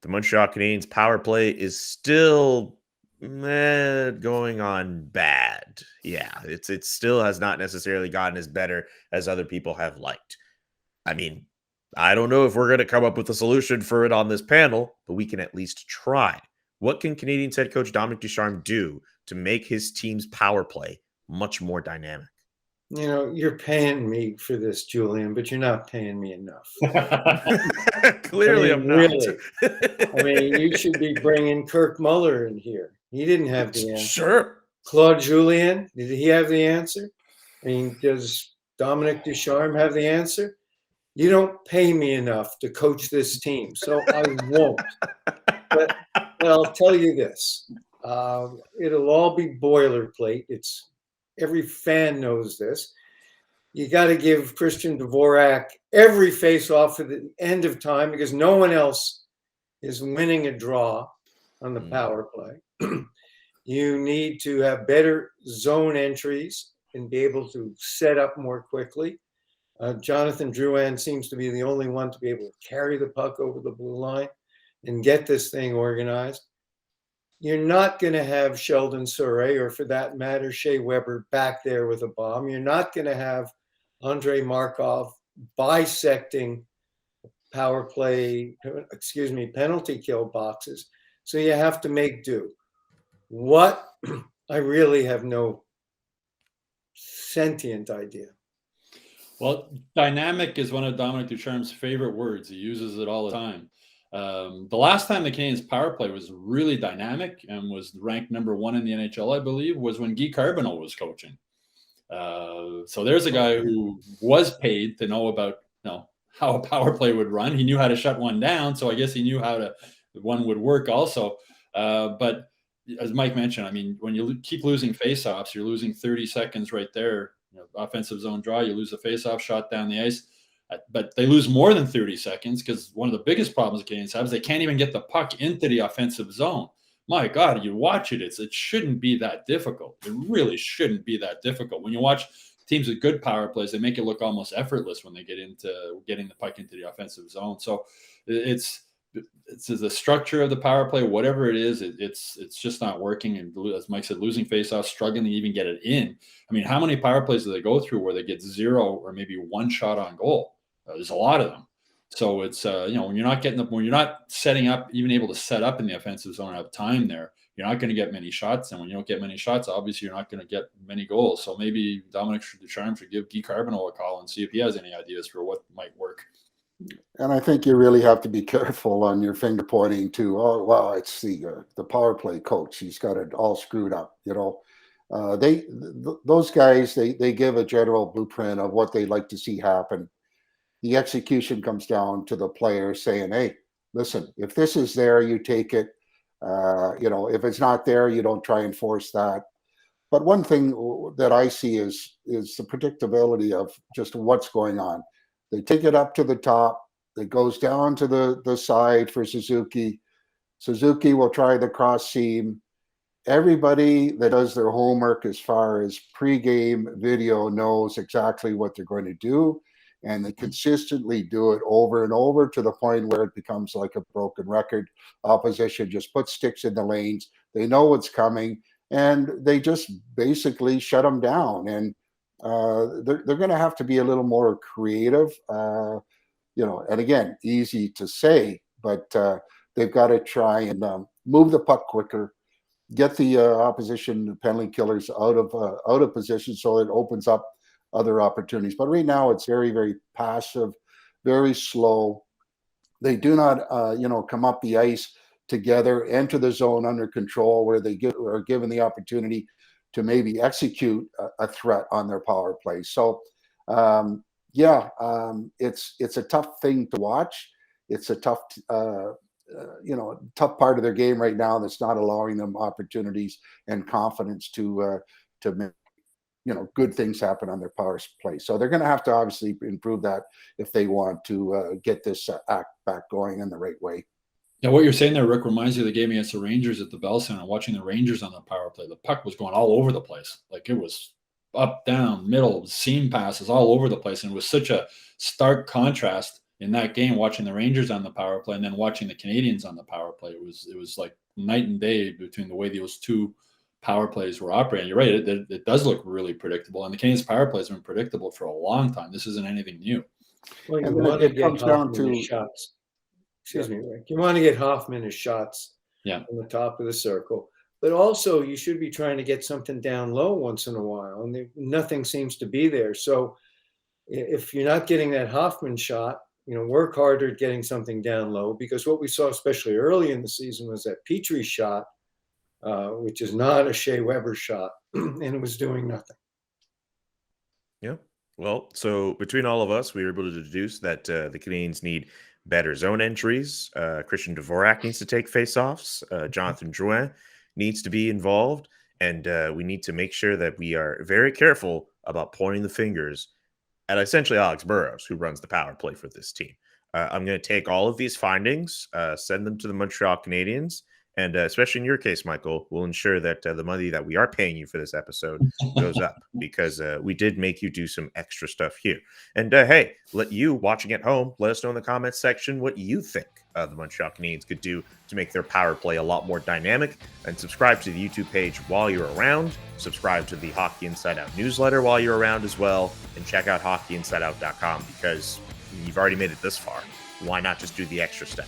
the Montreal Canadiens power play is still going on bad. Yeah, it still has not necessarily gotten as better as other people have liked. I mean, I don't know if we're going to come up with a solution for it on this panel, but we can at least try. What can Canadiens head coach Dominic Ducharme do to make his team's power play much more dynamic? You know, you're paying me for this, Julian, but you're not paying me enough. Clearly, I'm not. Really. I mean, you should be bringing Kirk Muller in here. He didn't have the answer. Sure. Claude Julien, did he have the answer? I mean, does Dominic Ducharme have the answer? You don't pay me enough to coach this team, so I won't. But I'll tell you this. It'll all be boilerplate. It's every fan knows this. You got to give Christian Dvorak every face-off at the end of time because no one else is winning a draw on the power play. You need to have better zone entries and be able to set up more quickly. Jonathan Drouin seems to be the only one to be able to carry the puck over the blue line and get this thing organized. You're not going to have Sheldon Surrey or, for that matter, Shea Weber back there with a bomb. You're not going to have Andrei Markov bisecting penalty kill boxes. So you have to make do. What? I really have no sentient idea. Well, dynamic is one of Dominic Ducharme's favorite words. He uses it all the time. The last time the Canadiens' power play was really dynamic and was ranked number 1 in the NHL, I believe, was when Guy Carbonneau was coaching. So there's a guy who was paid to know about how a power play would run. He knew how to shut one down, so I guess he knew how one would work also. But as Mike mentioned, I mean, when you keep losing faceoffs, you're losing 30 seconds right there. Offensive zone draw, you lose a faceoff shot down the ice. But they lose more than 30 seconds because one of the biggest problems the Canadiens have is they can't even get the puck into the offensive zone. My God, you watch it, it shouldn't be that difficult. It really shouldn't be that difficult. When you watch teams with good power plays, they make it look almost effortless when they get into getting the puck into the offensive zone. So it's the structure of the power play, whatever it is, it's just not working. And as Mike said, losing faceoffs, struggling to even get it in. I mean, how many power plays do they go through where they get 0 or maybe 1 shot on goal? There's a lot of them. So it's when you're not when you're not setting up, even able to set up in the offensive zone and have time there, you're not going to get many shots. And when you don't get many shots, obviously you're not going to get many goals. So maybe Dominic Ducharme should give Guy Carbonneau a call and see if he has any ideas for what might work. And I think you really have to be careful on your finger pointing to, oh, well, it's the power play coach. He's got it all screwed up. Those guys, they give a general blueprint of what they'd like to see happen. The execution comes down to the player saying, hey, listen, if this is there, you take it. If it's not there, you don't try and force that. But one thing that I see is the predictability of just what's going on. They take it up to the top. It goes down to the side for Suzuki. Suzuki will try the cross seam. Everybody that does their homework as far as pregame video knows exactly what they're going to do. And they consistently do it over and over to the point where it becomes like a broken record. Opposition just puts sticks in the lanes. They know what's coming, and they just basically shut them down. And they're going to have to be a little more creative, and again, easy to say, but they've got to try and move the puck quicker, get the opposition penalty killers out of position so it opens up other opportunities. But right now it's very, very passive, very slow. They do not, come up the ice together, enter the zone under control where they are given the opportunity to maybe execute a threat on their power play. So, it's a tough thing to watch. It's a tough, tough part of their game right now that's not allowing them opportunities and confidence to make good things happen on their power play. So they're going to have to obviously improve that if they want to get this act back going in the right way. Yeah, what you're saying there, Rick, reminds me of the game against the Rangers at the Bell Center. Watching the Rangers on the power play, the puck was going all over the place. Like it was up, down, middle, seam passes all over the place. And it was such a stark contrast in that game, watching the Rangers on the power play and then watching the Canadiens on the power play, it was like night and day between the way those two power plays were operating. You're right; it does look really predictable, and the Canadiens' power play has been predictable for a long time. This isn't anything new. Well, you And want then to it get comes down Hoffman his to shots. Excuse me, Rick. You want to get Hoffman his shots Yeah. on the top of the circle. But also, you should be trying to get something down low once in a while, and nothing seems to be there. So if you're not getting that Hoffman shot, work harder at getting something down low, because what we saw, especially early in the season, was that Petrie shot, which is not a Shea Weber shot, and it was doing nothing. Yeah. Well, so between all of us, we were able to deduce that the Canadiens need better zone entries. Christian Dvorak needs to take faceoffs. Jonathan Drouin needs to be involved. And we need to make sure that we are very careful about pointing the fingers at essentially Alex Burrows, who runs the power play for this team. I'm going to take all of these findings, send them to the Montreal Canadiens, and especially in your case, Michael, we'll ensure that the money that we are paying you for this episode goes up, because we did make you do some extra stuff here. And hey, let you watching at home, let us know in the comments section what you think the Montreal Canadiens could do to make their power play a lot more dynamic. And subscribe to the YouTube page while you're around. Subscribe to the Hockey Inside Out newsletter while you're around as well. And check out hockeyinsideout.com, because you've already made it this far. Why not just do the extra step?